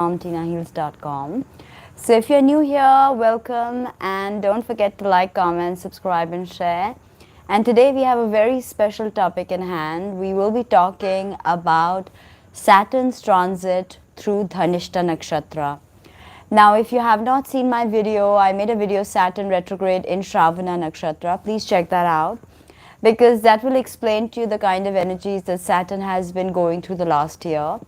TinaHeals.com. So if you're new here, welcome, and don't forget to like, comment, subscribe and share. And today we have a very special topic in hand. We will be talking about Saturn's transit through Dhanishta Nakshatra. Now, if you have not seen my video, I made a video Saturn retrograde in Shravana Nakshatra. Please check that out, because that will explain to you the kind of energies that Saturn has been going through the last year.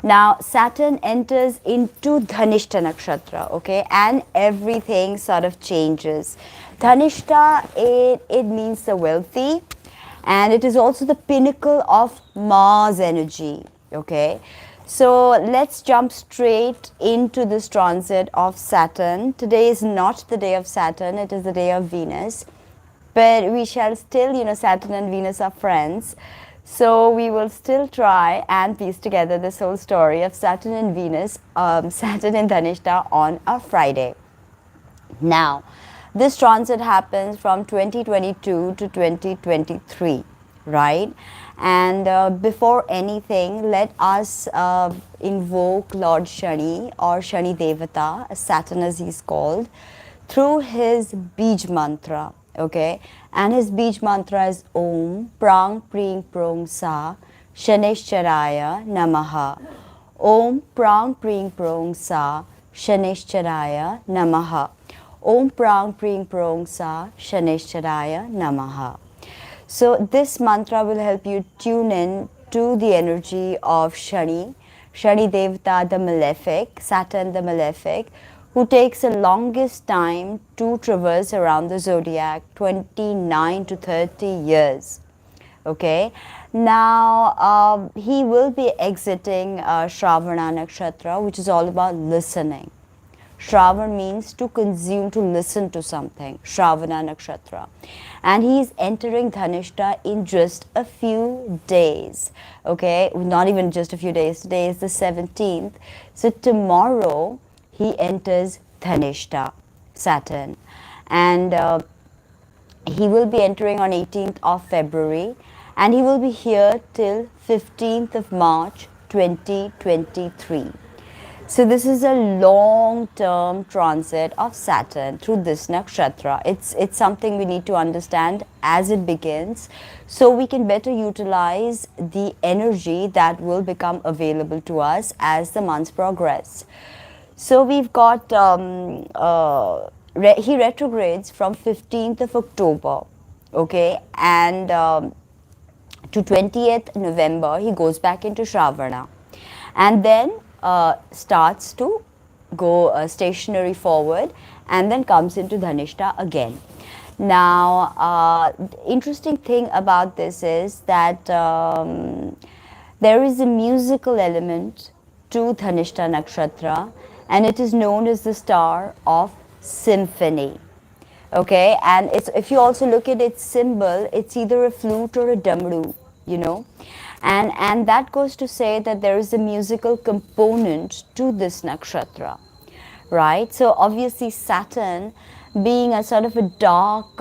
Now, Saturn enters into Dhanishta Nakshatra, okay, and everything sort of changes. Dhanishta, it means the wealthy, and it is also the pinnacle of Mars energy, okay. So let's jump straight into this transit of Saturn. Today is not the day of Saturn, it is the day of Venus. But we shall still, Saturn and Venus are friends. So we will still try and piece together this whole story of Saturn and Venus, Saturn in Dhanishta on a Friday. Now, this transit happens from 2022 to 2023, right? And before anything, let us invoke Lord Shani, or Shani Devata, Saturn as he's called, through his Bij mantra. Okay, and his Bij mantra is Om Prang Pring Prong Sa Shaneshcharaya Namaha. Om Prang Pring Prong Sa Shaneshcharaya Namaha. Om Prang Pring Prong Sa Shaneshcharaya Namaha. So this mantra will help you tune in to the energy of Shani, Shani Devata the Malefic, Saturn the Malefic, who takes the longest time to traverse around the zodiac, 29 to 30 years. Okay, now he will be exiting Shravana Nakshatra, which is all about listening. Shravan means to consume, to listen to something, Shravana Nakshatra. And he is entering Dhanishta in just a few days. Okay, not even just a few days. Today is the 17th. So tomorrow he enters Dhanishta, Saturn. And he will be entering on 18th of February. And he will be here till 15th of March 2023. So this is a long-term transit of Saturn through this nakshatra. It's something we need to understand as it begins, so we can better utilize the energy that will become available to us as the months progress. So we've got, he retrogrades from 15th of October, okay, and to 20th November, he goes back into Shravana. And then starts to go stationary forward and then comes into Dhanishta again. Now, interesting thing about this is that there is a musical element to Dhanishta Nakshatra, and it is known as the star of symphony. Okay, and it's, if you also look at its symbol, it's either a flute or a damru, And that goes to say that there is a musical component to this nakshatra, right? So obviously Saturn being a sort of a dark,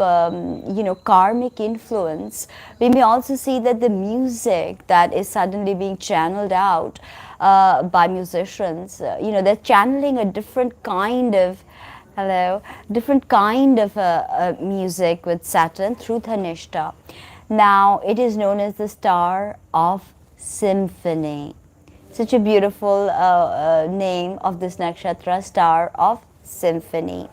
karmic influence, we may also see that the music that is suddenly being channeled out by musicians, they're channeling a different kind of, music with Saturn through Dhanishta. Now, it is known as the star of symphony. Such a beautiful name of this nakshatra, star of symphony.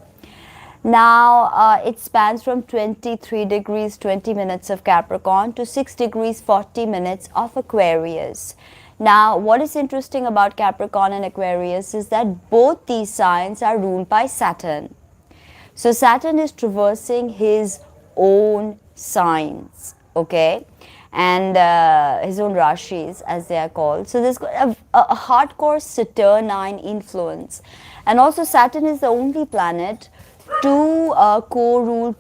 Now, it spans from 23 degrees 20 minutes of Capricorn to 6 degrees 40 minutes of Aquarius. Now, what is interesting about Capricorn and Aquarius is that both these signs are ruled by Saturn. So, Saturn is traversing his own signs. Okay, and his own rashis, as they are called. So there's a hardcore Saturnine influence, and also Saturn is the only planet to rule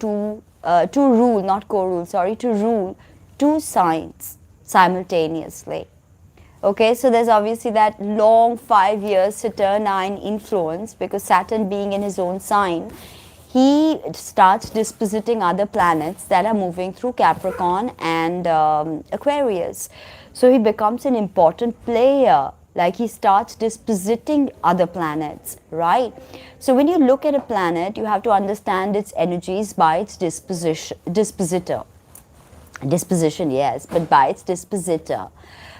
two signs simultaneously. Okay, so there's obviously that long 5 years Saturnine influence, because Saturn being in his own sign, he starts dispositing other planets that are moving through Capricorn and Aquarius. So he becomes an important player like he starts dispositing other planets, right? So when you look at a planet, you have to understand its energies by its disposition, yes, but by its dispositor.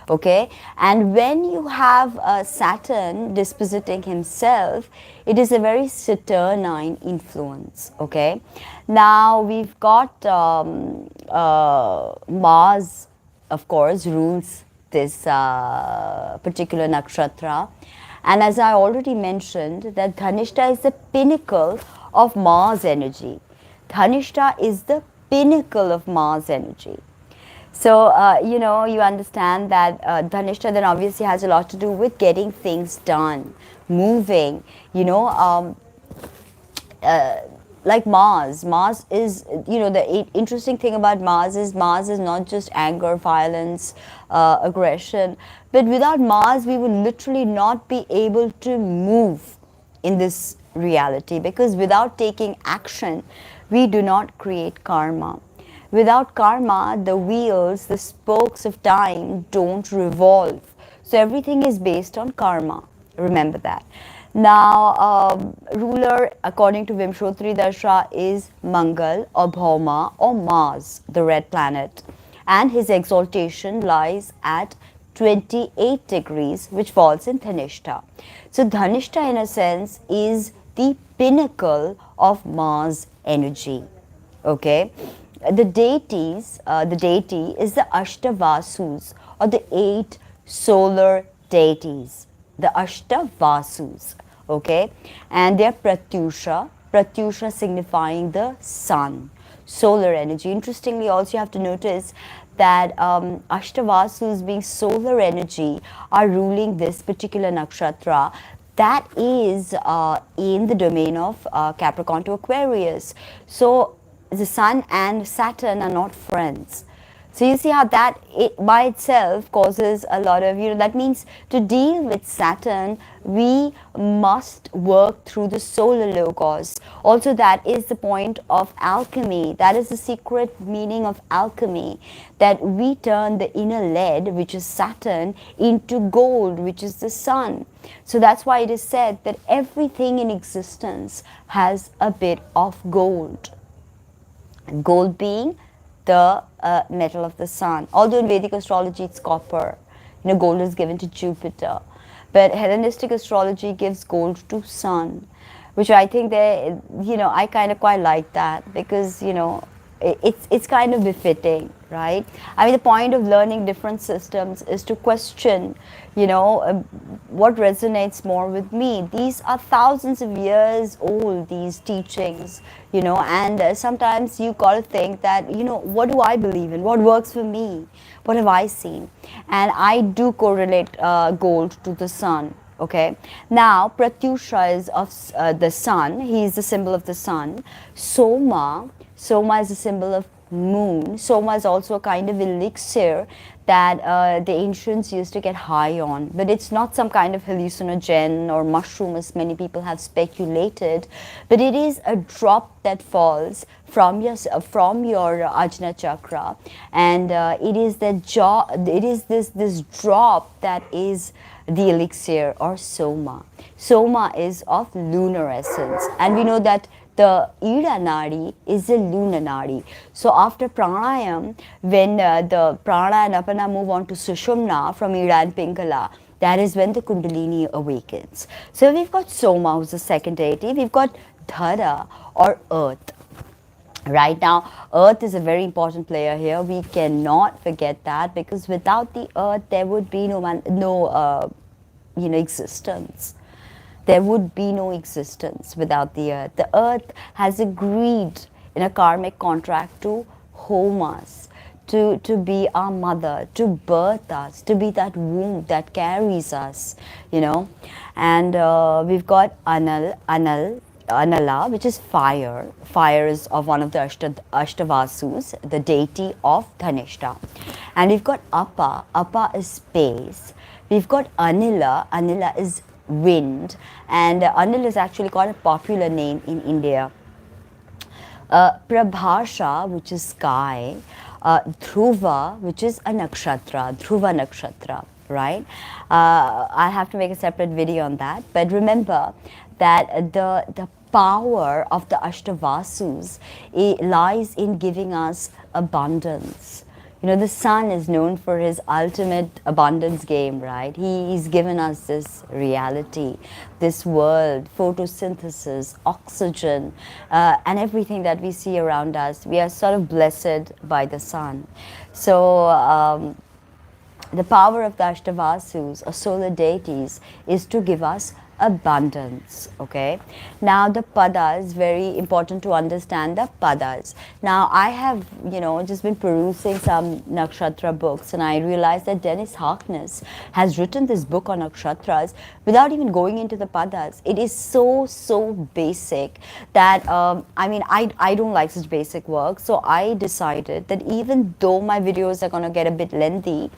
Okay, and when you have Saturn dispositing himself, it is a very Saturnine influence. Okay, now we've got Mars, of course, rules this particular nakshatra, and as I already mentioned, that Dhanishta is the pinnacle of Mars energy. Dhanishta is the pinnacle of Mars energy. So, you understand that Dhanishta then obviously has a lot to do with getting things done, moving, like Mars. Mars is, the interesting thing about Mars is not just anger, violence, aggression, but without Mars, we would literally not be able to move in this reality, because without taking action, we do not create karma. Without karma, the wheels, the spokes of time don't revolve. So everything is based on karma. Remember that. Now, ruler according to Vimshottari Dasha is Mangal or Bhauma or Mars, the red planet. And his exaltation lies at 28 degrees, which falls in Dhanishta. So Dhanishta, in a sense, is the pinnacle of Mars energy. Okay. The deities, the deity is the Ashtavasus, or the 8 solar deities, the Ashtavasus, okay, and they are Pratyusha signifying the sun, solar energy. Interestingly, also you have to notice that Ashtavasus, being solar energy, are ruling this particular nakshatra that is in the domain of Capricorn to Aquarius. So the Sun and Saturn are not friends. So you see how that by itself causes a lot of, that means to deal with Saturn, we must work through the solar logos. Also, that is the point of alchemy. That is the secret meaning of alchemy, that we turn the inner lead, which is Saturn, into gold, which is the Sun. So that's why it is said that everything in existence has a bit of gold. Gold being the metal of the sun. Although in Vedic astrology it's copper, gold is given to Jupiter, but Hellenistic astrology gives gold to sun, which I think I kind of quite like that, because it's kind of befitting, right? I mean, the point of learning different systems is to question, what resonates more with me. These are thousands of years old, these teachings, and sometimes you got to think that, what do I believe in? What works for me? What have I seen? And I do correlate gold to the sun. Okay. Now, Pratyusha is of the sun. He is the symbol of the sun. Soma is a symbol of moon. Soma is also a kind of elixir that the ancients used to get high on, but it's not some kind of hallucinogen or mushroom as many people have speculated, but it is a drop that falls from your Ajna chakra, and it is this drop that is the elixir, or Soma. Soma is of lunar essence, and we know that the Ida Nadi is a lunar Nadi. So after pranayam, when the prana and apana move on to Sushumna from Ida and Pingala, that is when the Kundalini awakens. So we've got Soma, who's the second deity. We've got Dhara, or earth. Right now, earth is a very important player here. We cannot forget that, because without the earth, there would be no existence. There would be no existence without the earth. The earth has agreed in a karmic contract to home us, to be our mother, to birth us, to be that womb that carries us, And we've got Anala, which is fire. Fire is of one of the Ashtavasus, the deity of Dhanishta. And we've got Apa. Apa is space. We've got Anila. Anila is wind, and Anil is actually quite a popular name in India. Prabhasha, which is sky. Dhruva, which is a nakshatra, Dhruva nakshatra. right? I have to make a separate video on that. But remember that the power of the Ashtavasus, it lies in giving us abundance. You know, the sun is known for his ultimate abundance game, right? He's given us this reality, this world, photosynthesis, oxygen, and everything that we see around us. We are sort of blessed by the sun. So, the power of the Ashtavasus, or solar deities, is to give us abundance. Okay. Now the padas, very important to understand the padas. Now I have, just been perusing some nakshatra books, and I realized that Dennis Harkness has written this book on nakshatras without even going into the padas. It is so basic that I don't like such basic work. So I decided that even though my videos are going to get a bit lengthy,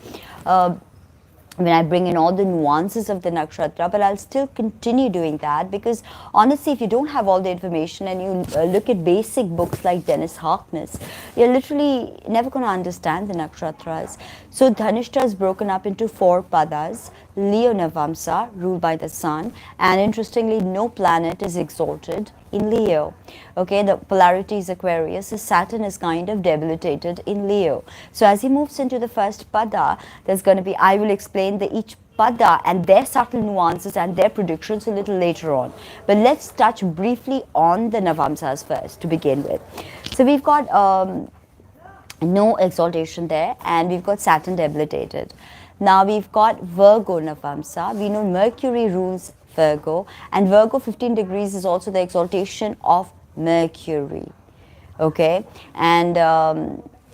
when I bring in all the nuances of the nakshatra, but I'll still continue doing that, because honestly, if you don't have all the information and you look at basic books like Dennis Harkness, you're literally never going to understand the nakshatras. So Dhanishta is broken up into 4 padas: Leo Navamsa, ruled by the sun, and interestingly, no planet is exalted in Leo. Okay, the polarity is Aquarius, so Saturn is kind of debilitated in Leo. So as he moves into the first pada, there's going to be, I will explain each pada and their subtle nuances and their predictions a little later on. But let's touch briefly on the Navamsas first to begin with. So we've got no exaltation there, and we've got Saturn debilitated. Now we've got Virgo Navamsa. We know Mercury rules Virgo, and Virgo 15 degrees is also the exaltation of Mercury. Okay, and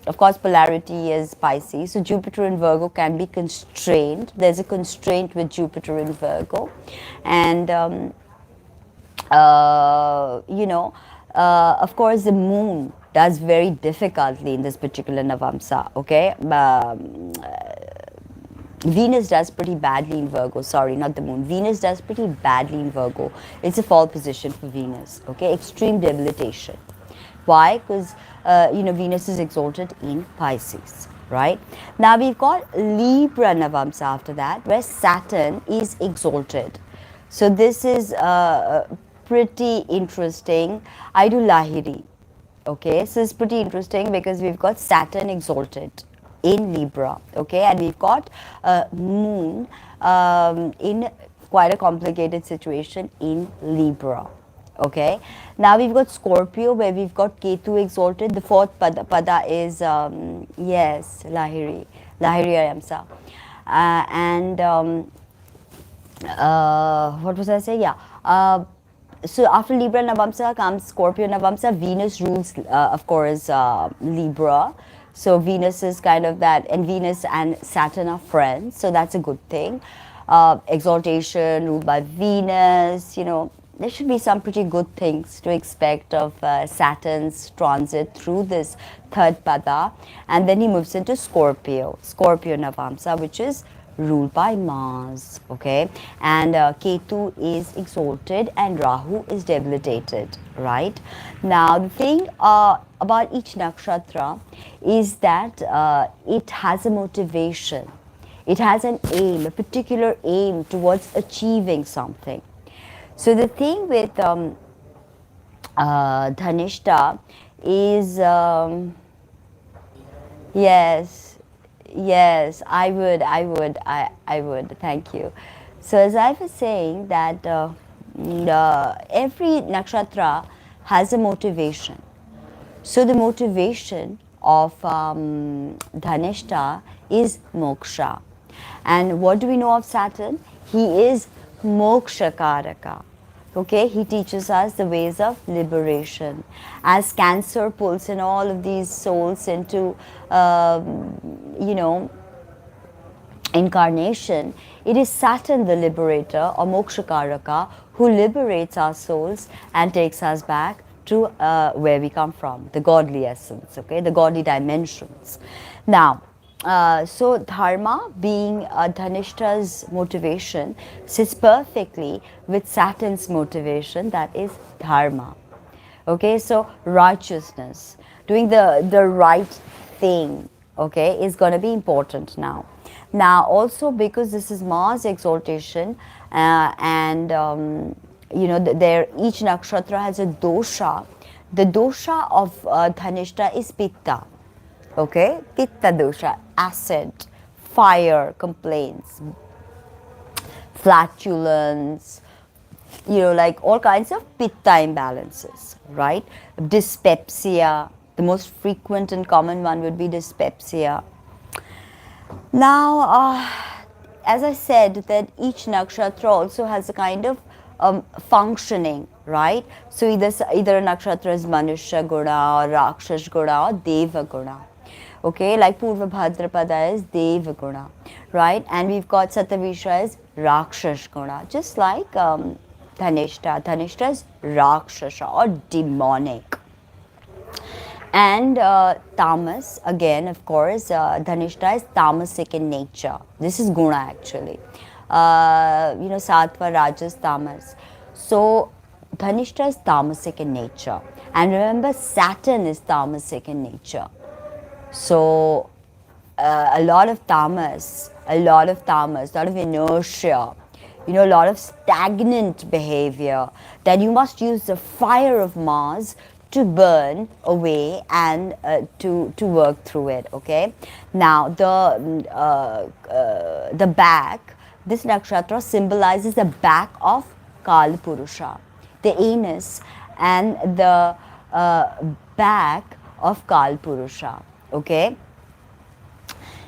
of course polarity is Pisces, so Jupiter in Virgo can be constrained. There's a constraint with Jupiter in Virgo, and of course the moon does very difficultly in this particular Navamsa. Okay, Venus does pretty badly in Virgo. Sorry, not the moon. Venus does pretty badly in Virgo. It's a fall position for Venus. Okay, extreme debilitation. Why? Because Venus is exalted in Pisces. Right? Now we've got Libra Navamsa after that, where Saturn is exalted. So this is pretty interesting. I do Lahiri. Okay, so it's pretty interesting because we've got Saturn exalted in Libra, okay, and we've got Moon in quite a complicated situation in Libra, okay. Now we've got Scorpio, where we've got Ketu exalted. The 4th pada is yes, Lahiri Ayamsa, and what was I saying? Yeah. So after Libra Navamsa comes Scorpio Navamsa. Venus rules, of course, Libra. So Venus is kind of that, and Venus and Saturn are friends, so that's a good thing. Exaltation ruled by Venus, there should be some pretty good things to expect of Saturn's transit through this 3rd pada. And then he moves into Scorpio Navamsa, which is ruled by Mars, okay, and Ketu is exalted and Rahu is debilitated, right? Now the thing about each nakshatra is that it has a motivation, it has an aim, a particular aim towards achieving something. So the thing with Dhanishta is Yes, I would. Thank you. So as I was saying that every nakshatra has a motivation. So the motivation of Dhanishta is moksha. And what do we know of Saturn? He is moksha karaka. Okay, he teaches us the ways of liberation. As Cancer pulls in all of these souls into, incarnation, it is Saturn the liberator or mokshakaraka who liberates our souls and takes us back to where we come from, the godly essence, okay, the godly dimensions. Now, so dharma, being Dhanishta's motivation, sits perfectly with Saturn's motivation, that is dharma. Okay, so righteousness, doing the right thing, okay, is going to be important now. Now also because this is Mars exaltation, and you know, each nakshatra has a dosha. The dosha of Dhanishta is Pitta. Okay, Pitta dosha, acid, fire complaints, flatulence, you know, like all kinds of pitta imbalances, right? Dyspepsia, the most frequent and common one would be dyspepsia. Now, as I said, that each nakshatra also has a kind of functioning, right? So either a nakshatra is Manusha Guna or Rakshash Guna or Deva Guna. Okay, like Purva Bhadrapada is Deva Guna, right? And we've got Satavisha is Rakshash Guna, just like Dhanishta. Dhanishta is Rakshasha or demonic. And tamas, again, of course, Dhanishta is tamasic in nature. This is guna actually. You know, sattva, rajas, tamas. So Dhanishta is tamasic in nature. And remember, Saturn is tamasic in nature. So a lot of tamas, a lot of inertia, you know, a lot of stagnant behavior, then you must use the fire of Mars to burn away and to work through it. Okay. Now the back, this nakshatra symbolizes the back of Kal Purusha, the anus and the back of Kal Purusha. Okay.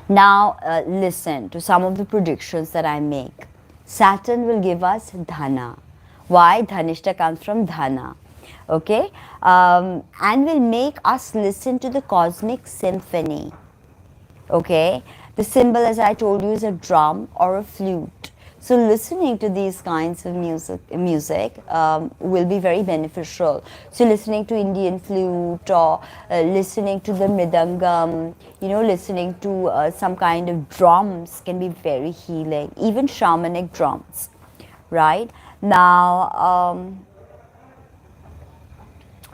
Now listen to some of the predictions that I make. Saturn will give us dhana. Why? Dhanishta comes from dhana. Okay, and will make us listen to the cosmic symphony. Okay, the symbol, as I told you, is a drum or a flute. So listening to these kinds of music will be very beneficial. So listening to Indian flute or listening to the mridangam, you know, listening to some kind of drums can be very healing, even shamanic drums, right? Now,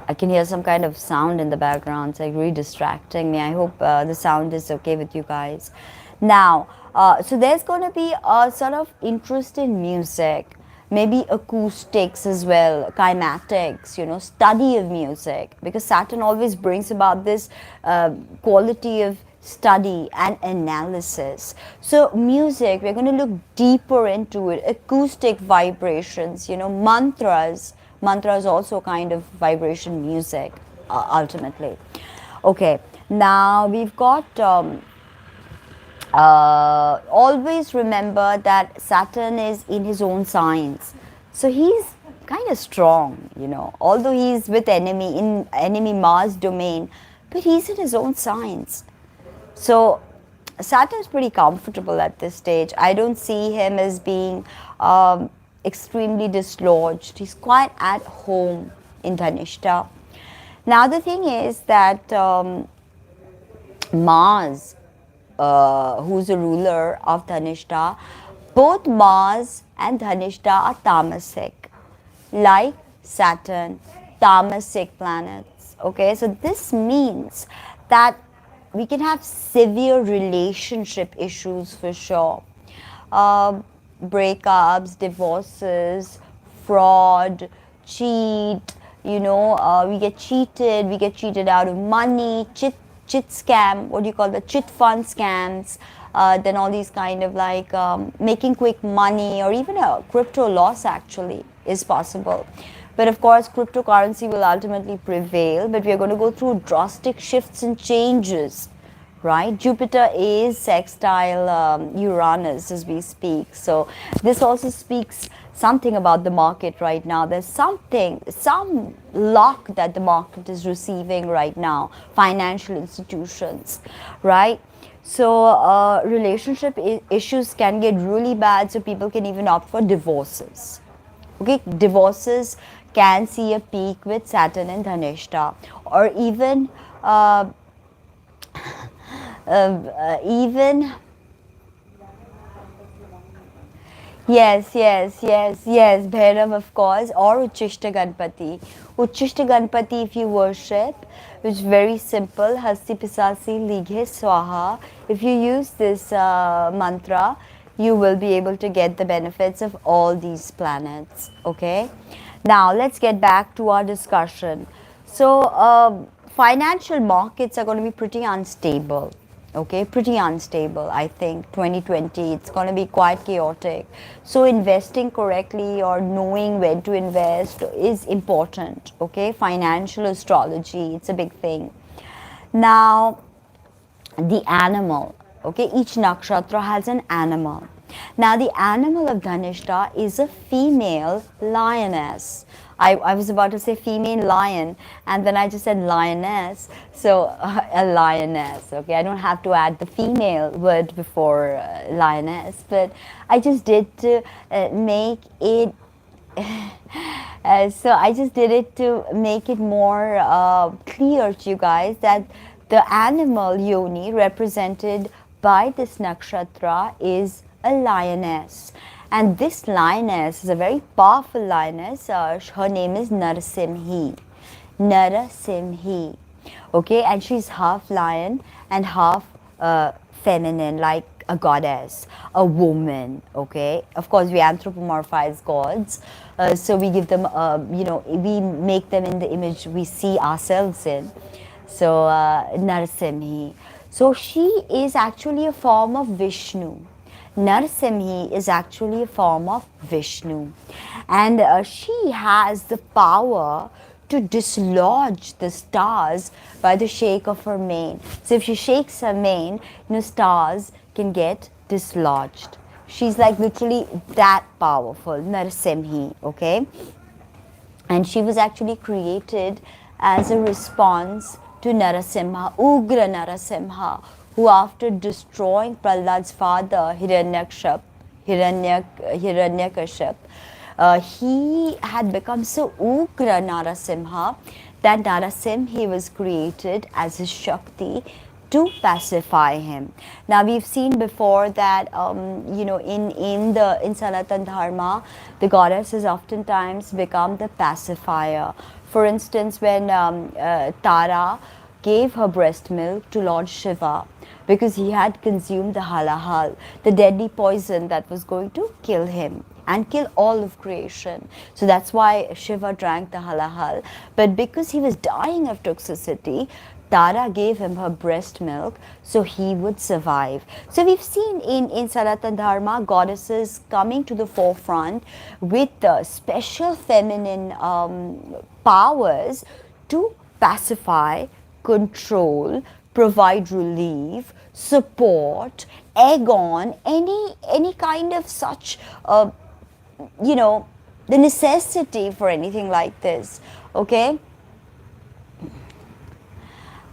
I can hear some kind of sound in the background. It's like really distracting me. I hope the sound is okay with you guys. Now, so there's going to be a sort of interest in music, maybe acoustics as well, kymatics, you know, study of music, because Saturn always brings about this quality of study and analysis. So music, we're going to look deeper into it, acoustic vibrations, you know, mantras. Mantra is also kind of vibration music, ultimately. Okay, now we've got, always remember that Saturn is in his own signs. So he's kind of strong, you know, although he's with enemy Mars domain, but he's in his own signs. So Saturn's pretty comfortable at this stage. I don't see him as being extremely dislodged. He's quite at home in Dhanishta. Now the thing is that Mars, who's a ruler of Dhanishta, both Mars and Dhanishta are tamasic, like Saturn, tamasic planets. Okay, so this means that we can have severe relationship issues for sure. Breakups, divorces, fraud, cheat, you know, we get cheated out of money, chit scam, what do you call the chit fund scams, then all these kind of like making quick money, or even a crypto loss actually is possible. But of course, cryptocurrency will ultimately prevail, but we are going to go through drastic shifts and changes. Right, Jupiter is sextile Uranus as we speak. So this also speaks something about the market right now. There's some luck that the market is receiving right now. Financial institutions, right? So relationship issues can get really bad. So people can even opt for divorces. Okay, divorces can see a peak with Saturn and Dhanishta, or even. Yes. Bhairav, of course, or Uchishta Ganpati. Uchishta Ganpati, if you worship, which is very simple, Hasti Pisasi Lighe Swaha. If you use this mantra, you will be able to get the benefits of all these planets. Okay. Now let's get back to our discussion. So, financial markets are going to be pretty unstable. Okay, pretty unstable. I think 2020 it's going to be quite chaotic. So investing correctly or knowing when to invest is important. Okay, financial astrology, it's a big thing. Now, the animal. Okay, each nakshatra has an animal. Now, the animal of Dhanishta is a female lioness. I was about to say female lion, and then I just said lioness. So, a lioness. Okay, I don't have to add the female word before lioness, but I just did to make it so I just did it to make it more clear to you guys that the animal yoni represented by this nakshatra is a lioness. And this lioness is a very powerful lioness. Her name is Narasimhi. Narasimhi. Okay, and she's half lion and half feminine, like a goddess, a woman. Okay, of course, we anthropomorphize gods, so we give them, we make them in the image we see ourselves in. So, Narasimhi. So, she is actually a form of Vishnu. Narasimhi is actually a form of Vishnu, and she has the power to dislodge the stars by the shake of her mane. So if she shakes her mane, stars can get dislodged. She's like literally that powerful, Narasimhi, okay? And she was actually created as a response to Narasimha, Ugra Narasimha, who after destroying Prahlad's father, Hiranyakashipu, he had become so Ugra Narasimha that Narasimha was created as a Shakti to pacify him. Now we've seen before that in Sanatan Dharma, the goddess has oftentimes become the pacifier. For instance, when Tara gave her breast milk to Lord Shiva because he had consumed the halahal, the deadly poison that was going to kill him and kill all of creation. So that's why Shiva drank the halahal. But because he was dying of toxicity, Tara gave him her breast milk so he would survive. So we've seen in Sanatan Dharma goddesses coming to the forefront with special feminine powers to pacify, control, provide relief, support, egg on any kind of such the necessity for anything like this. Okay,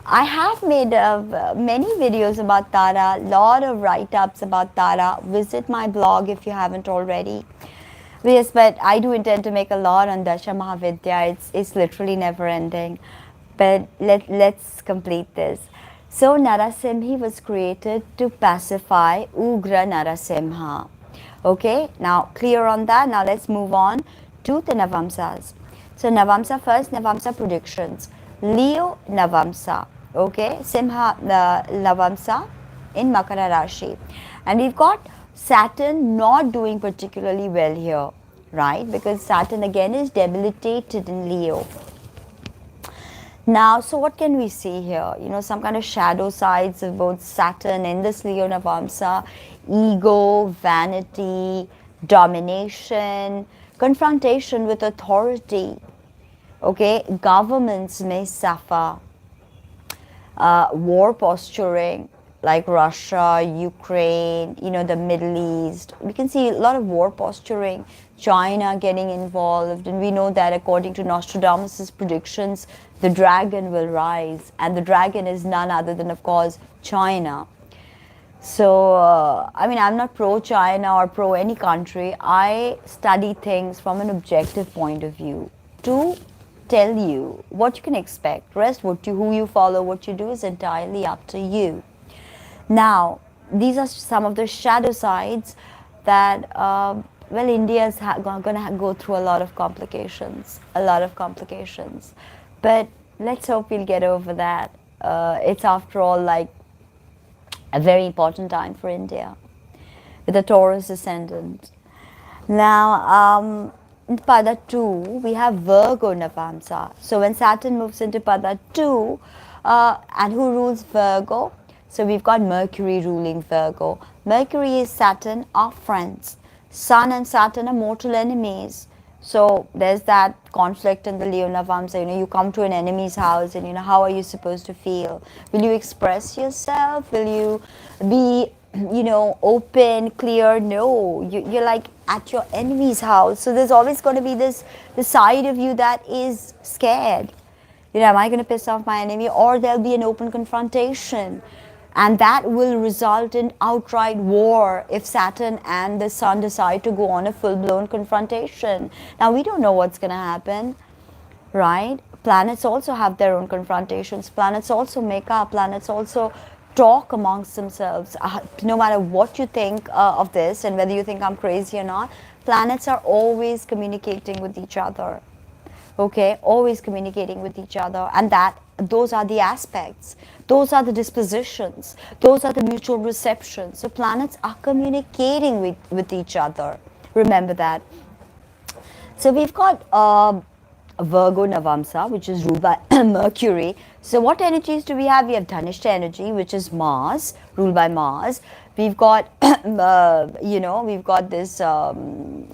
I have made many videos about Tara, lot of write-ups about Tara. Visit my blog if you haven't already. Yes, but I do intend to make a lot on Dasha Mahavidya. It's literally never ending. But let's complete this. So Narasimhi was created to pacify Ugra Narasimha. Okay, now clear on that. Now let's move on to the Navamsas. So Navamsa first, Navamsa predictions. Leo Navamsa. Okay, Simha Navamsa in Makara Rashi. And we've got Saturn not doing particularly well here, right? Because Saturn again is debilitated in Leo. Now, so what can we see here? Some kind of shadow sides of both Saturn in this Leo Navamsa: ego, vanity, domination, confrontation with authority. Okay, governments may suffer. War posturing like Russia, Ukraine, the Middle East. We can see a lot of war posturing, China getting involved, and we know that according to Nostradamus' predictions, the dragon will rise, and the dragon is none other than, of course, China. So, I'm not pro-China or pro any country. I study things from an objective point of view to tell you what you can expect. Rest, who you follow, what you do is entirely up to you. Now, these are some of the shadow sides that well, India is going to go through a lot of complications, a lot of complications. But let's hope we'll get over that. It's after all like a very important time for India with a Taurus ascendant. Now, in Pada 2, we have Virgo Navamsa. So when Saturn moves into Pada 2, and who rules Virgo? So we've got Mercury ruling Virgo. Mercury is Saturn, our friends. Sun and Saturn are mortal enemies. So there's that conflict in the Leo Navamsa. You know, you come to an enemy's house and, you know, how are you supposed to feel? Will you express yourself? Will you be, you know, open, clear? No, you're like at your enemy's house. So there's always going to be this side of you that is scared. You know, am I going to piss off my enemy? Or there'll be an open confrontation. And that will result in outright war if Saturn and the Sun decide to go on a full-blown confrontation. Now, we don't know what's going to happen, right? Planets also have their own confrontations. Planets also make up. Planets also talk amongst themselves. No matter what you think of this and whether you think I'm crazy or not, planets are always communicating with each other. Okay, always communicating with each other, and those are the aspects, those are the dispositions, those are the mutual receptions. So planets are communicating with each other. Remember that. So we've got Virgo Navamsa, which is ruled by Mercury. So what energies do we have? We have Dhanishta energy, which is Mars, ruled by Mars. We've got, you know, we've got this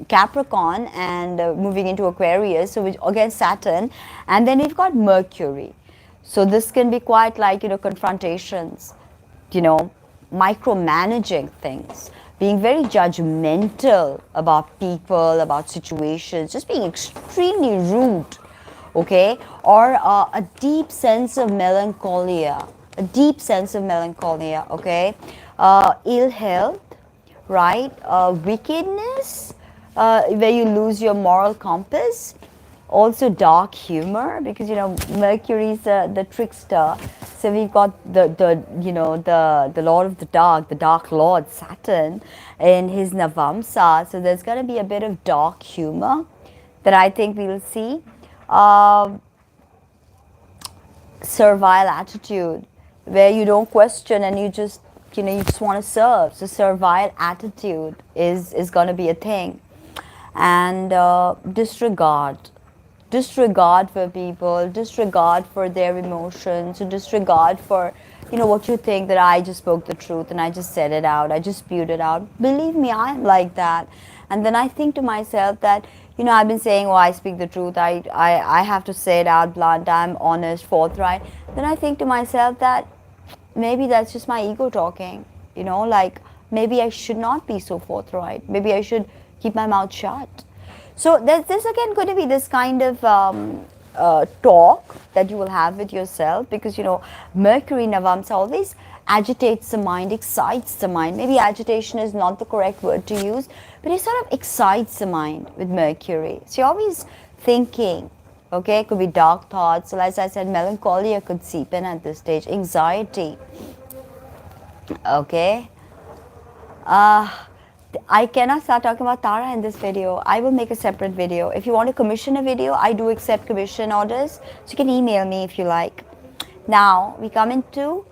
Capricorn and moving into Aquarius, so which again Saturn, and then we've got Mercury. So this can be quite like, you know, confrontations, you know, micromanaging things, being very judgmental about people, about situations, just being extremely rude, okay, or a deep sense of melancholia, okay, ill health, right, wickedness, where you lose your moral compass, also dark humor, because, you know, Mercury is the trickster. So we've got the you know, the Lord of the Dark Lord Saturn in his Navamsa. So there's going to be a bit of dark humor that I think we'll see. Servile attitude, where you don't question and you just, you know, you just want to serve. So servile attitude is going to be a thing. And disregard for people, disregard for their emotions, disregard for, you know, what you think, that I just spoke the truth and I just said it out, I just spewed it out. Believe me, I'm like that. And then I think to myself that, you know, I've been saying, oh, I speak the truth, I have to say it out blunt, I'm honest, forthright. Then I think to myself that maybe that's just my ego talking, you know, like maybe I should not be so forthright, maybe I should keep my mouth shut. So there's again going to be this kind of talk that you will have with yourself, because, you know, Mercury Navamsa always agitates the mind, excites the mind. Maybe agitation is not the correct word to use, but it sort of excites the mind with Mercury. So you're always thinking, okay, it could be dark thoughts. So as I said, melancholia could seep in at this stage, anxiety, okay. I cannot start talking about Tara in this video. I will make a separate video. If you want to commission a video, I do accept commission orders. So you can email me if you like. Now we come into,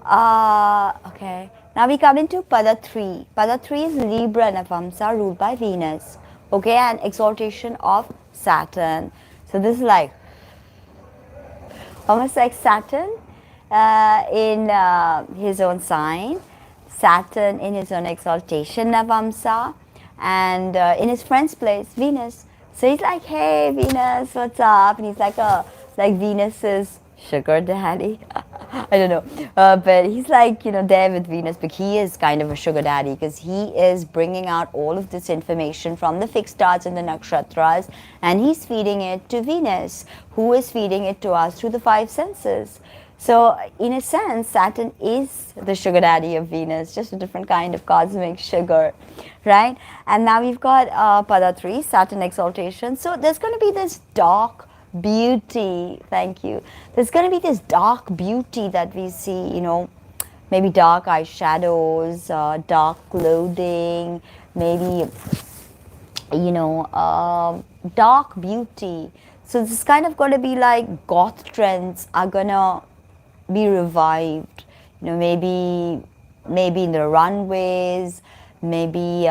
okay. Now we come into Pada 3. Pada 3 is Libra Navamsa, ruled by Venus. Okay, and exaltation of Saturn. So this is like, almost like Saturn in his own sign. Saturn in his own exaltation, Navamsa, and in his friend's place, Venus. So he's like, hey, Venus, what's up? And he's like, like Venus's sugar daddy. I don't know. But he's like, you know, there with Venus, but he is kind of a sugar daddy, because he is bringing out all of this information from the fixed stars and the nakshatras, and he's feeding it to Venus, who is feeding it to us through the five senses. So in a sense, Saturn is the sugar daddy of Venus, just a different kind of cosmic sugar, right? And now we've got Pada 3, Saturn exaltation. So there's going to be this dark beauty, thank you. There's going to be this dark beauty that we see, you know, maybe dark eyeshadows, dark clothing, maybe you know, dark beauty. So this is kind of going to be like goth trends are gonna be revived. You know, maybe in the runways, maybe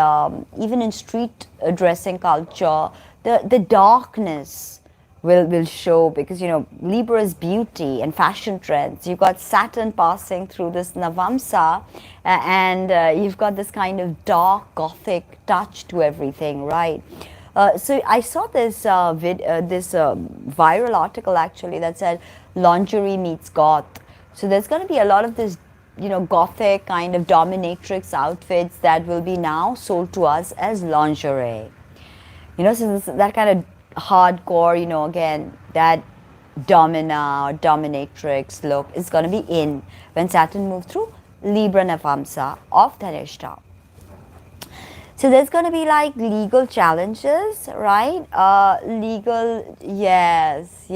even in street dressing culture, the darkness will show, because you know Libra is beauty and fashion trends. You've got Saturn passing through this Navamsa, and you've got this kind of dark gothic touch to everything, right? So I saw this viral article actually that said lingerie meets goth. So there's going to be a lot of this, you know, gothic kind of dominatrix outfits that will be now sold to us as lingerie. You know, so this, that kind of hardcore, you know, again, that domina or dominatrix look is going to be in when Saturn moves through Libra Navamsa of Dhanishta. So there's going to be like legal challenges, right? Yes.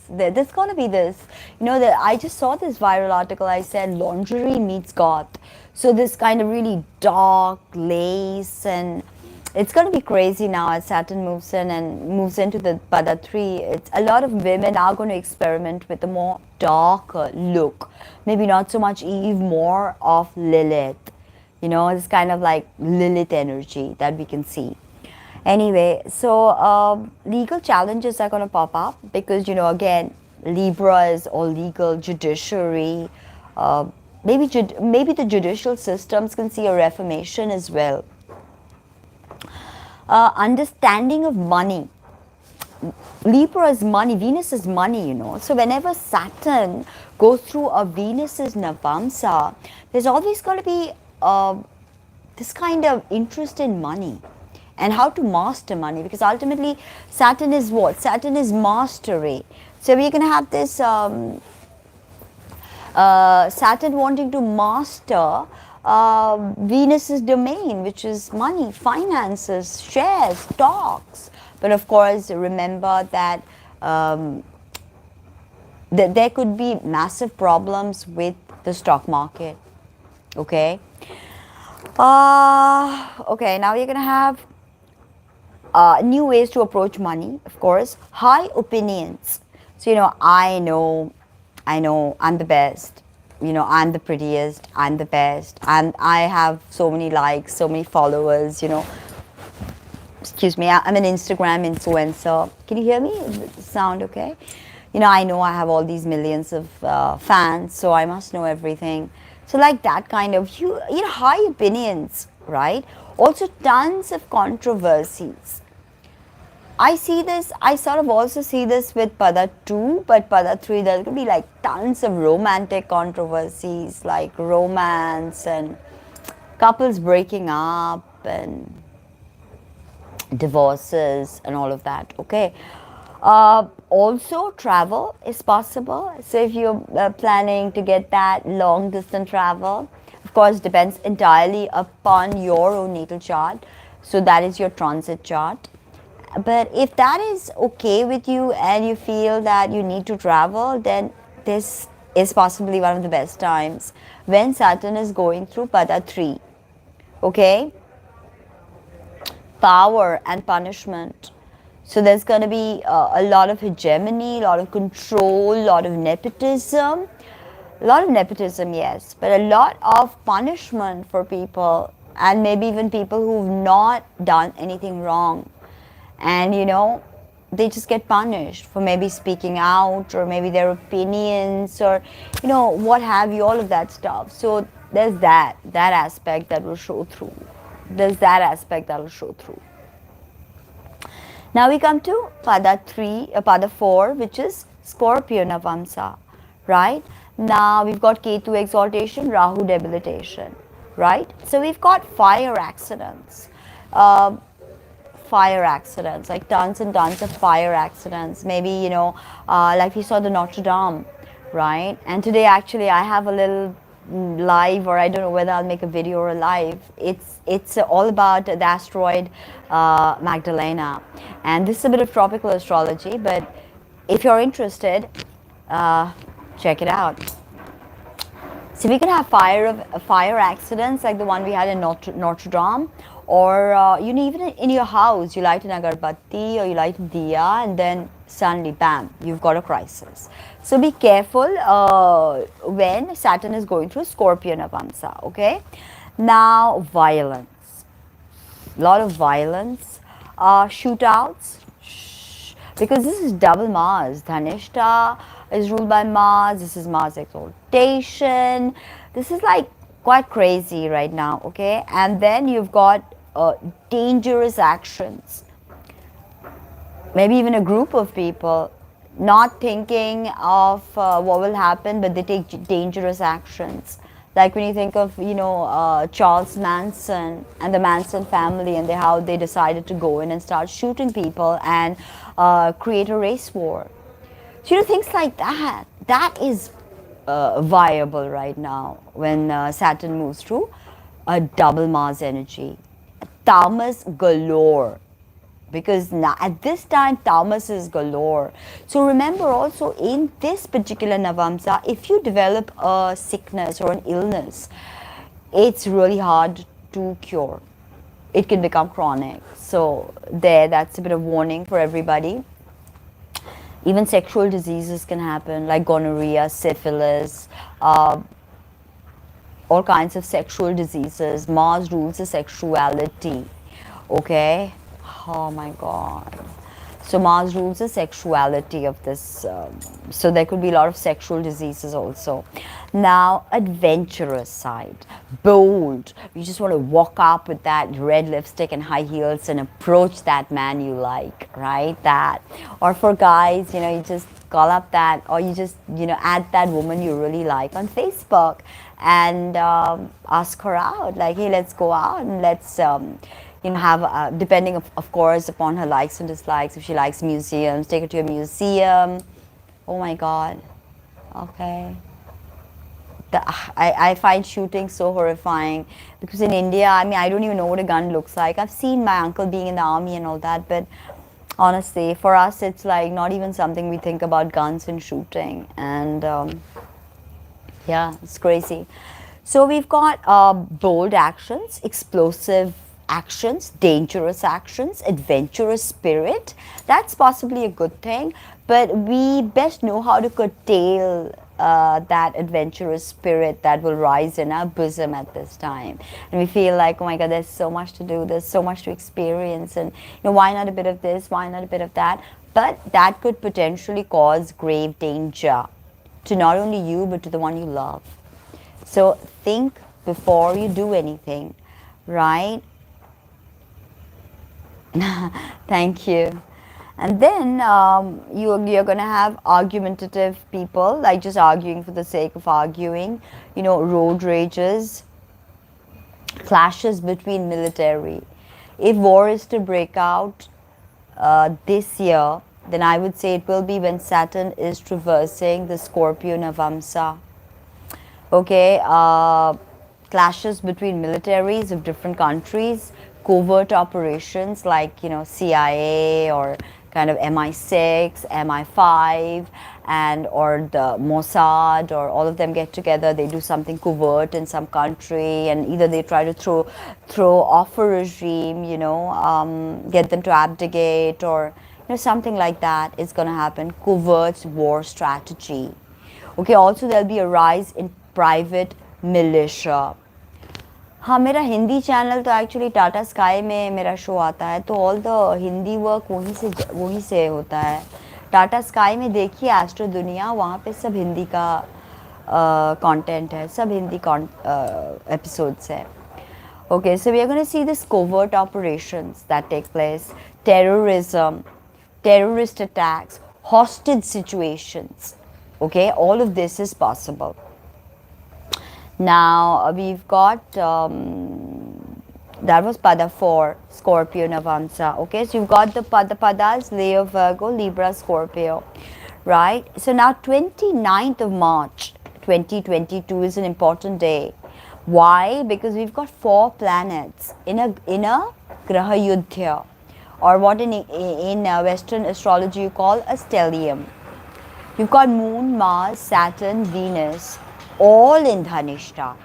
There's going to be this, you know, that I just saw this viral article. I said lingerie meets goth. So this kind of really dark lace, and it's going to be crazy now as Saturn moves in and moves into the Pada 3. It's a lot of women are going to experiment with a more darker look. Maybe not so much Eve, more of Lilith. You know, it's kind of like Lilith energy that we can see. Anyway, so legal challenges are going to pop up because, you know, again, Libra is all legal, judiciary. Maybe the judicial systems can see a reformation as well. Understanding of money. Libra is money, Venus is money, you know. So whenever Saturn goes through a Venus's Navamsa, there's always going to be this kind of interest in money and how to master money, because ultimately Saturn is what? Saturn is mastery. So we're going to have this Saturn wanting to master Venus's domain, which is money, finances, shares, stocks. But of course, remember that there could be massive problems with the stock market. Okay. Okay, now you're going to have new ways to approach money, of course. High opinions. So, you know, I know, I'm the best. You know, I'm the prettiest, I'm the best. I have so many likes, so many followers, you know. Excuse me, I'm an Instagram influencer. Can you hear me? Sound okay? You know I have all these millions of fans, so I must know everything. So like that kind of, you know, high opinions, right? Also tons of controversies. I see this, I sort of also see this with Pada 2, but Pada 3, there's going to be like tons of romantic controversies, like romance and couples breaking up and divorces and all of that, okay? Also, travel is possible. So if you're planning to get that long distance travel, of course, depends entirely upon your own natal chart. So that is your transit chart. But if that is okay with you and you feel that you need to travel, then this is possibly one of the best times when Saturn is going through Pada 3, okay? Power and punishment. So there's going to be a lot of hegemony, a lot of control, a lot of nepotism. A lot of nepotism, yes, but a lot of punishment for people, and maybe even people who've not done anything wrong. And, you know, they just get punished for maybe speaking out, or maybe their opinions, or, you know, what have you, all of that stuff. So there's that aspect that will show through. There's that aspect that will show through. Now we come to Pada 4, which is Scorpio Navamsa, right? Now we've got Ketu exaltation, Rahu debilitation, right? So we've got fire accidents, like tons and tons of fire accidents. Maybe, you know, like we saw the Notre Dame, right? And today actually I have a little live, or I don't know whether I'll make a video or a live. It's all about the asteroid Magdalena, and this is a bit of tropical astrology, but if you're interested, check it out. So we could have fire accidents like the one we had in Notre Dame, or even in your house, you light an agarbatti or you light a diya, and then suddenly, bam, you've got a crisis. So be careful when Saturn is going through Scorpio Navamsa. Okay, now violence, a lot of violence, shootouts, because this is double Mars. Dhanishta is ruled by Mars. This is Mars exaltation. This is like quite crazy right now, okay? And then you've got dangerous actions. Maybe even a group of people not thinking of what will happen, but they take dangerous actions. Like when you think of, Charles Manson and the Manson family, and how they decided to go in and start shooting people and create a race war. So, things like that. That is viable right now when Saturn moves through a double Mars energy. Tamas galore, because now at this time tamas is galore. So remember also, in this particular Navamsa, if you develop a sickness or an illness, it's really hard to cure. It can become chronic. So that's a bit of warning for everybody. Even sexual diseases can happen, like gonorrhea, syphilis, all kinds of sexual diseases. Mars rules the sexuality. Okay. Oh my God. So Mars rules the sexuality of this. So there could be a lot of sexual diseases also. Now, adventurous side. Bold. You just want to walk up with that red lipstick and high heels and approach that man you like, right? That. Or for guys, you just call up that, or you just, add that woman you really like on Facebook and ask her out. Like, hey, let's go out and let's... have, depending of course upon her likes and dislikes. If she likes museums, take her to a museum. Oh my God. Okay. I find shooting so horrifying, because in India, I don't even know what a gun looks like. I've seen my uncle being in the army and all that, but honestly, for us, it's like not even something we think about, guns and shooting. And yeah, it's crazy. So we've got bold actions, explosive actions, dangerous actions, adventurous spirit. That's possibly a good thing, but we best know how to curtail that adventurous spirit that will rise in our bosom at this time. And we feel like, oh my God, there's so much to do, there's so much to experience, and why not a bit of this, why not a bit of that? But that could potentially cause grave danger to not only you, but to the one you love. So think before you do anything, right? Thank you. And then you're going to have argumentative people, like just arguing for the sake of arguing, road rages, clashes between military. If war is to break out this year, then I would say it will be when Saturn is traversing the Scorpio Navamsa. Okay, clashes between militaries of different countries, covert operations like, CIA or kind of MI6, MI5, and or the Mossad, or all of them get together, they do something covert in some country, and either they try to throw off a regime, get them to abdicate, or something like that is going to happen. Covert war strategy. Okay, also there'll be a rise in private militia. हाँ, मेरा Hindi channel तो actually Tata sky में मेरा show आता है, तो all the Hindi work वहीं से होता है. टाटा स्काई में देखिए एस्ट्रो दुनिया, वहाँ पे सब हिंदी का कंटेंट है, सब हिंदी एपिसोड्स है. Okay, so we are going to see this covert operations that take place, terrorism, terrorist attacks, hostage situations. Okay, all of this is possible. Now we've got that was Pada 4, Scorpio Navamsa. Okay, so you've got the Padas, Leo, Virgo, Libra, Scorpio, right? So now 29th of March 2022 is an important day. Why? Because we've got 4 planets in a Graha Yuddha, or what in Western astrology you call a stellium. You've got Moon, Mars, Saturn, Venus, all in Dhanishta.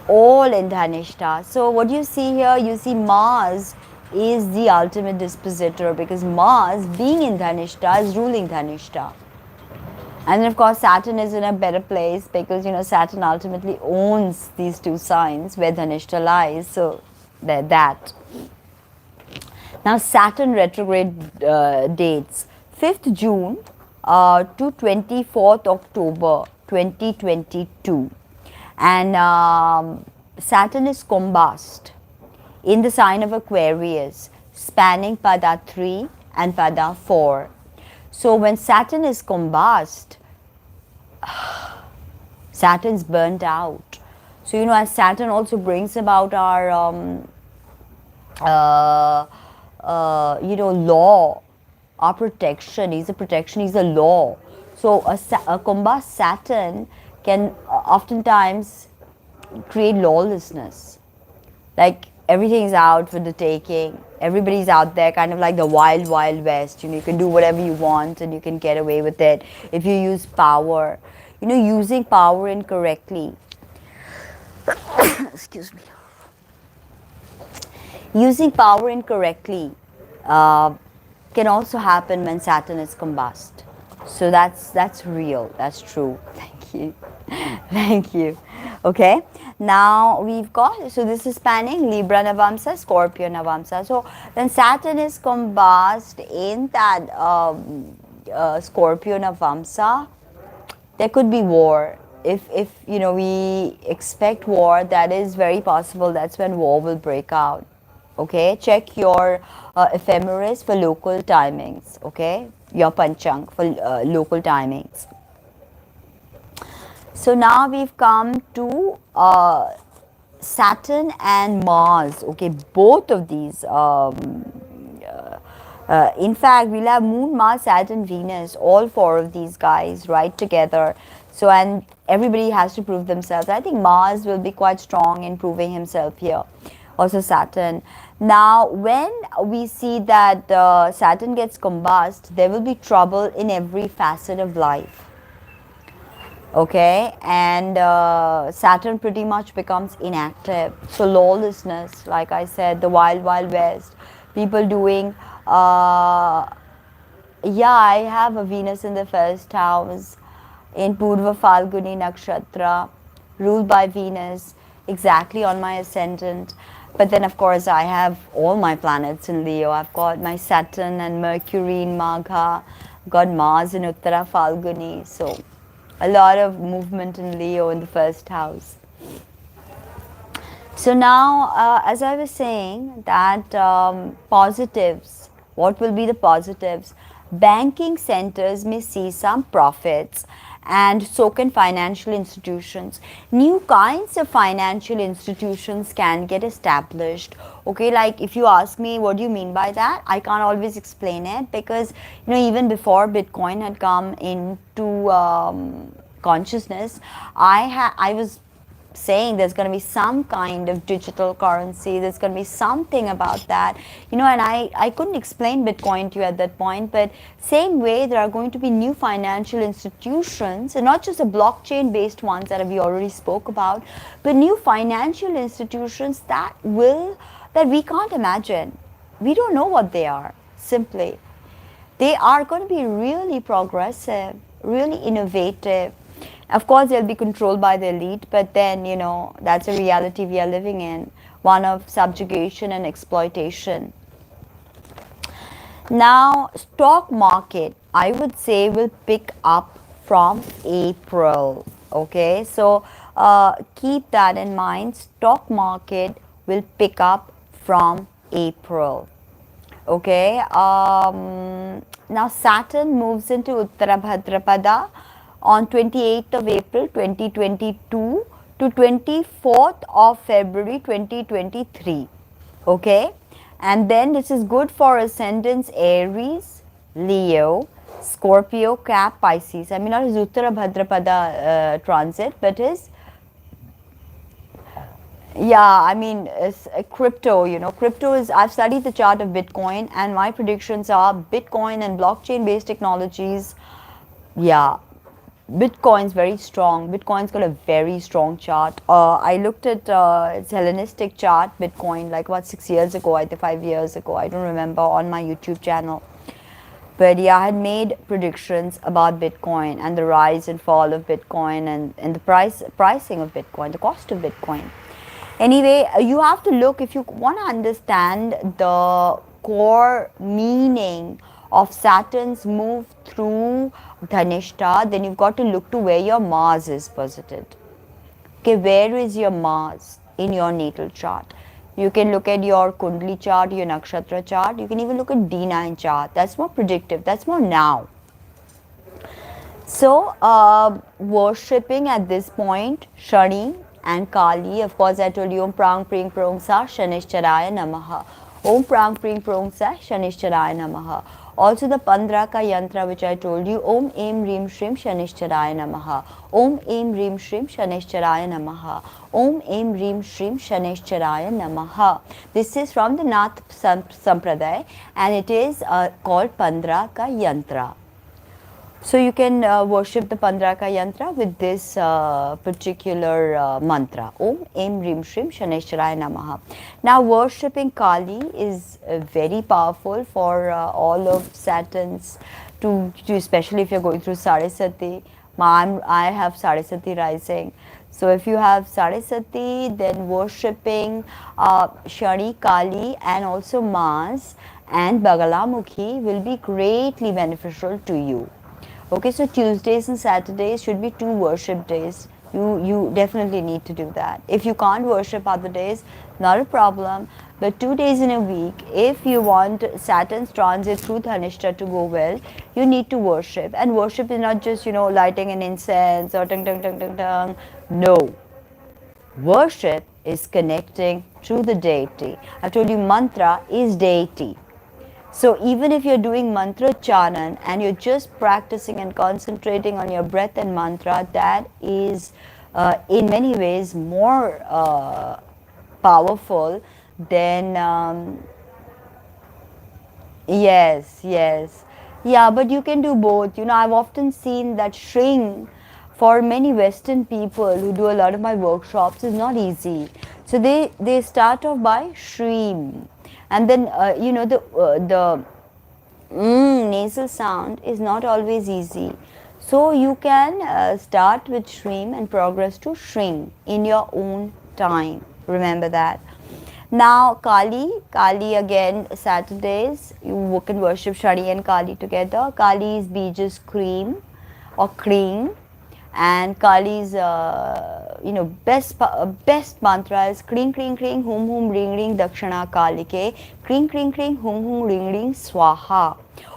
all in Dhanishta. So what you see here, you see Mars is the ultimate dispositor, because Mars being in Dhanishta is ruling Dhanishta. And then of course Saturn is in a better place, because Saturn ultimately owns these two signs where Dhanishta lies. So that. Now Saturn retrograde dates 5th June to 24th October 2022. And Saturn is combust in the sign of Aquarius, spanning Pada 3 and Pada 4. So when Saturn is combust, Saturn's burnt out. So as Saturn also brings about our law, our protection. He's a protection, he's a law. So a combust Saturn can oftentimes create lawlessness. Like everything's out for the taking. Everybody's out there, kind of like the wild, wild west. You can do whatever you want and you can get away with it if you use power. Using power incorrectly. Excuse me. Using power incorrectly can also happen when Saturn is combust. So that's real. That's true. Thank you. Thank you. Okay. Now we've got, so this is spanning Libra Navamsa, Scorpio Navamsa. So when Saturn is combust in that Scorpio Navamsa, there could be war. If we expect war, that is very possible. That's when war will break out. Okay, check your ephemeris for local timings. Okay, your panchang for local timings. So now we've come to Saturn and Mars. Okay, both of these. In fact, we'll have Moon, Mars, Saturn, Venus, all four of these guys right together. So, and everybody has to prove themselves. I think Mars will be quite strong in proving himself here. Also Saturn. Now, when we see that Saturn gets combust, there will be trouble in every facet of life. Okay, and Saturn pretty much becomes inactive. So lawlessness, like I said, the wild, wild west. People doing, I have a Venus in the first house in Purva Falguni Nakshatra, ruled by Venus, exactly on my ascendant. But then, of course, I have all my planets in Leo. I've got my Saturn and Mercury in Magha. I've got Mars in Uttara Falguni. So a lot of movement in Leo in the first house. So now, as I was saying, that positives, what will be the positives? Banking centers may see some profits, and so can financial institutions. New kinds of financial institutions can get established. Okay, like if you ask me what do you mean by that, I can't always explain it, because even before Bitcoin had come into consciousness, I was saying there's going to be some kind of digital currency, there's going to be something about that, and I couldn't explain Bitcoin to you at that point. But same way, there are going to be new financial institutions, and not just the blockchain based ones that we already spoke about, but new financial institutions that we can't imagine. We don't know what they are. Simply, they are going to be really progressive, really innovative. Of course, they'll be controlled by the elite, but then, that's a reality we are living in, one of subjugation and exploitation. Now, stock market, I would say, will pick up from April. Okay, so keep that in mind. Stock market will pick up from April. Okay, now Saturn moves into Uttara Bhadrapada on 28th of April 2022 to 24th of February 2023. Okay, and then this is good for ascendants Aries, Leo, Scorpio, Cap, Pisces. I mean, not his Uttara Bhadrapada transit, but his, it's crypto. Crypto is, I've studied the chart of Bitcoin, and my predictions are Bitcoin and blockchain based technologies, Bitcoin's very strong. Bitcoin's got a very strong chart. I looked at its Hellenistic chart, Bitcoin, like about 6 years ago, I think 5 years ago, I don't remember, on my YouTube channel. But yeah, I had made predictions about Bitcoin and the rise and fall of Bitcoin, and the pricing of Bitcoin, the cost of Bitcoin. Anyway, you have to look, if you want to understand the core meaning of Saturn's move through Dhanishta, then you've got to look to where your Mars is posited. Okay, where is your Mars in your natal chart? You can look at your Kundali chart, your Nakshatra chart. You can even look at D9 chart. That's more predictive. That's more now. So, worshipping at this point, Shani and Kali. Of course, I told you Om Prang Pring Prong Sa Shanishcharaya Namaha. Om Prang Pring Prong Sa Shanishcharaya Namaha. Also the Pandra ka yantra which I told you, Om Em Rim Shrim Shanishcharaya Namaha. Om Em Rim Shrim Shanishcharaya Namaha. Om Em Rim Shrim Shanishcharaya Namaha. This is from the Nath Sampradaya, and it is called Pandra ka yantra. So you can worship the Pandraka yantra with this particular mantra, Om Em Rim Shrim Shaneshwaraya Namaha. Now worshipping Kali is very powerful for all of Saturn's, to especially if you're going through Sarisati. I have Sarisati rising. So if you have Sarisati, then worshipping Shani, Kali and also Mars and Bagalamukhi will be greatly beneficial to you. Okay, so Tuesdays and Saturdays should be 2 worship days. You definitely need to do that. If you can't worship other days, not a problem. But 2 days in a week, if you want Saturn's transit through Dhanishta to go well, you need to worship. And worship is not just, lighting an incense or tung tung tung tung tung. No. Worship is connecting to the deity. I told you mantra is deity. So even if you're doing mantra charan and you're just practicing and concentrating on your breath and mantra, that is in many ways more powerful than yes. Yeah, but you can do both. I've often seen that shring for many Western people who do a lot of my workshops is not easy. So they start off by shrim. And then, the nasal sound is not always easy. So you can start with shrim and progress to shring in your own time. Remember that. Now, Kali again, Saturdays, you can worship Shani and Kali together. Kali's beej is cream or cream. And Kali's, best mantra is kring kring kring hum hum ring ring dakshana kalike, kring kring kring hum hum ring ring swaha.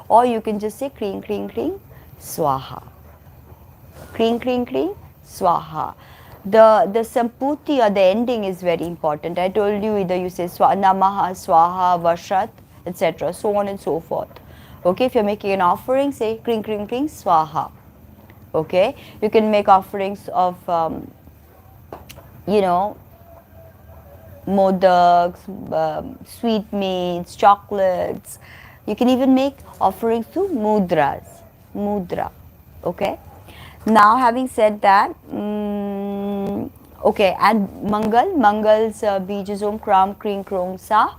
Or you can just say kring kring kring swaha. Kring kring kring swaha. The samputi or the ending is very important. I told you either you say namaha, swaha, vashat, etc. so on and so forth. Okay, if you're making an offering, say kring kring kring swaha. Okay, you can make offerings of modaks, sweetmeats, chocolates. You can even make offerings through mudra. Okay, now having said that, okay, and Mangal's beej is Om Kram Kring Krong Sa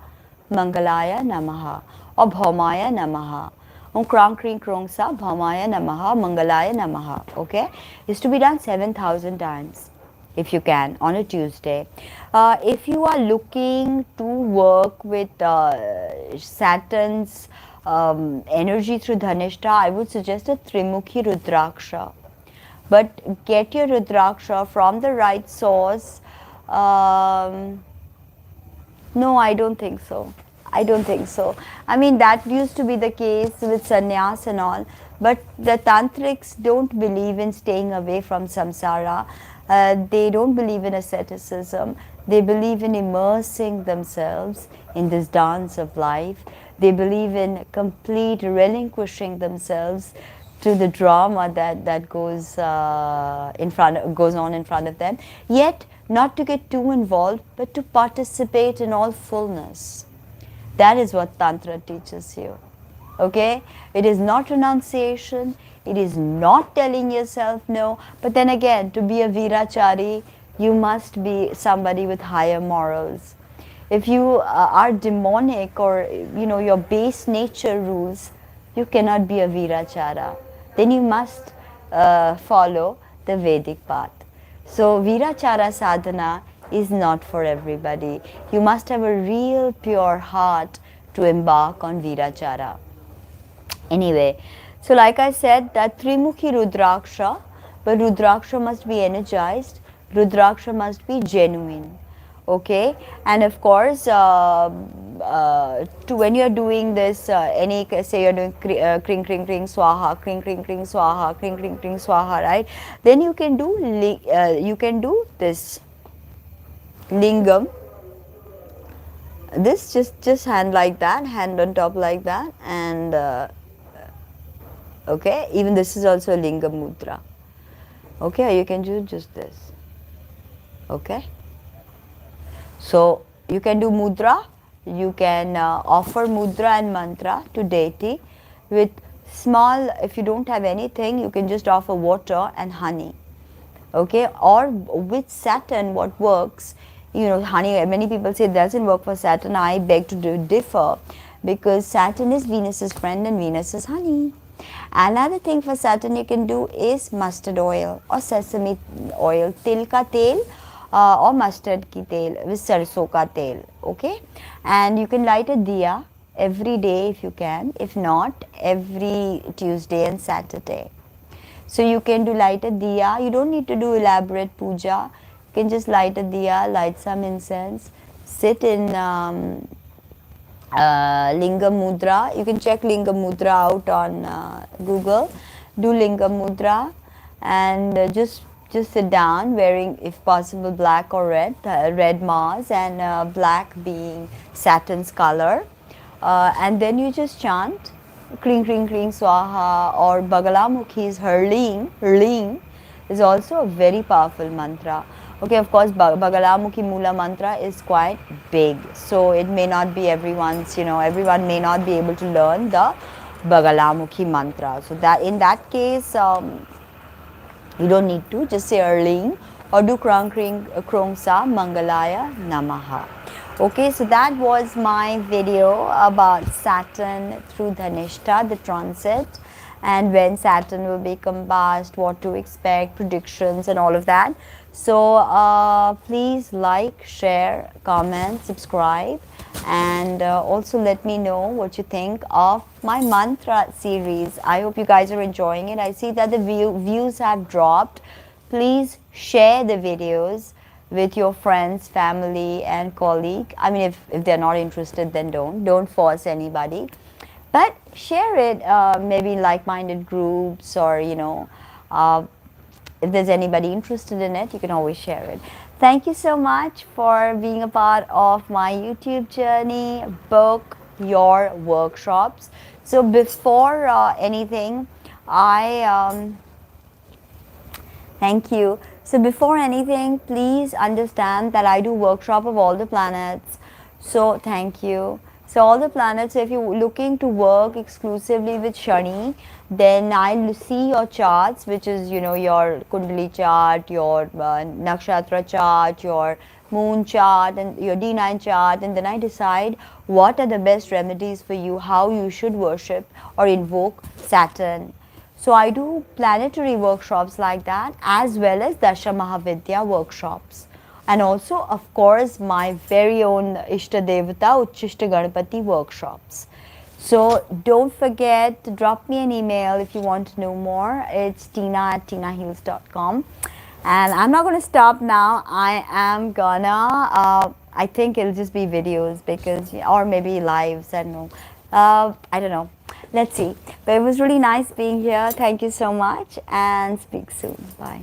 Mangalaya Namaha or Bhaumaya Namaha. Om Krang Kring Krong Sa Bhaumaya Namaha Mangalaya Namaha. Okay, is to be done 7,000 times if you can on a Tuesday. If you are looking to work with Saturn's energy through Dhanishta, I would suggest a Trimukhi Rudraksha. But get your Rudraksha from the right source. No, I don't think so. I mean, that used to be the case with sannyas and all, but the tantrics don't believe in staying away from samsara. They don't believe in asceticism. They believe in immersing themselves in this dance of life. They believe in complete relinquishing themselves to the drama that goes on in front of them. Yet, not to get too involved, but to participate in all fullness. That is what Tantra teaches you. Okay? It is not renunciation. It is not telling yourself no. But then again, to be a Virachari, you must be somebody with higher morals. If you are demonic, or your base nature rules, you cannot be a Virachara. Then you must follow the Vedic path. So Virachara sadhana is not for everybody. You must have a real pure heart to embark on Virachara. Anyway, so like I said, that Trimukhi Rudraksha, but Rudraksha must be energized, Rudraksha must be genuine. Okay, and of course, when you are doing this, say you're doing kring kring kring swaha, kring kring kring swaha, kring kring kring swaha, right? Then you can do this lingam. This just hand like that, hand on top like that, and okay, even this is also a lingam mudra. Okay, or you can do just this. Okay. So you can do mudra, you can offer mudra and mantra to deity with small, if you don't have anything, you can just offer water and honey. Okay, or with Saturn, what works, honey, many people say it doesn't work for Saturn. I beg to differ, because Saturn is Venus's friend and Venus is honey. Another thing for Saturn you can do is mustard oil or sesame oil, til ka tel, or mustard ki tel with sarso ka tel. Okay, and you can light a diya every day if you can, if not every Tuesday and Saturday. So you can do light a diya, you don't need to do elaborate puja, you can just light a diya, light some incense, sit in Lingam Mudra. You can check Lingam Mudra out on Google, do Lingam Mudra, and just sit down wearing, if possible, black or red, red Mars, and black being Saturn's color, and then you just chant Kling Kling Kling Swaha, or Bagalamukhi's Hurling is also a very powerful mantra. Okay, of course, Bagalamukhi Mula mantra is quite big, so it may not be everyone's, everyone may not be able to learn the Bagalamukhi mantra. So that in that case, you don't need to, just say Erling or do Krong Sa Mangalaya Namaha. Okay, so that was my video about Saturn through Dhanishta, the transit, and when Saturn will be combust, what to expect, predictions and all of that. So please like, share, comment, subscribe, and also let me know what you think of my mantra series. I hope you guys are enjoying it. I see that the views have dropped. Please share the videos with your friends, family and colleague. I mean, if they're not interested, then don't force anybody, but share it, maybe like-minded groups, or if there's anybody interested in it, you can always share it. Thank you so much for being a part of my YouTube journey. Book your workshops. So before anything, thank you. So before anything, please understand that I do workshop of all the planets. So thank you. So all the planets, if you're looking to work exclusively with Shani, then I'll see your charts, which is, your Kundali chart, your Nakshatra chart, your moon chart and your D9 chart, and then I decide what are the best remedies for you, how you should worship or invoke Saturn. So I do planetary workshops like that, as well as Dasha Mahavidya workshops. And also, of course, my very own Ishta Devata Uchishta Ganapati workshops. So don't forget to drop me an email if you want to know more. It's tina@tinaheals.com. And I'm not going to stop now. I am gonna, I think it'll just be videos, because, or maybe lives, I don't know. I don't know. Let's see. But it was really nice being here. Thank you so much, and speak soon. Bye.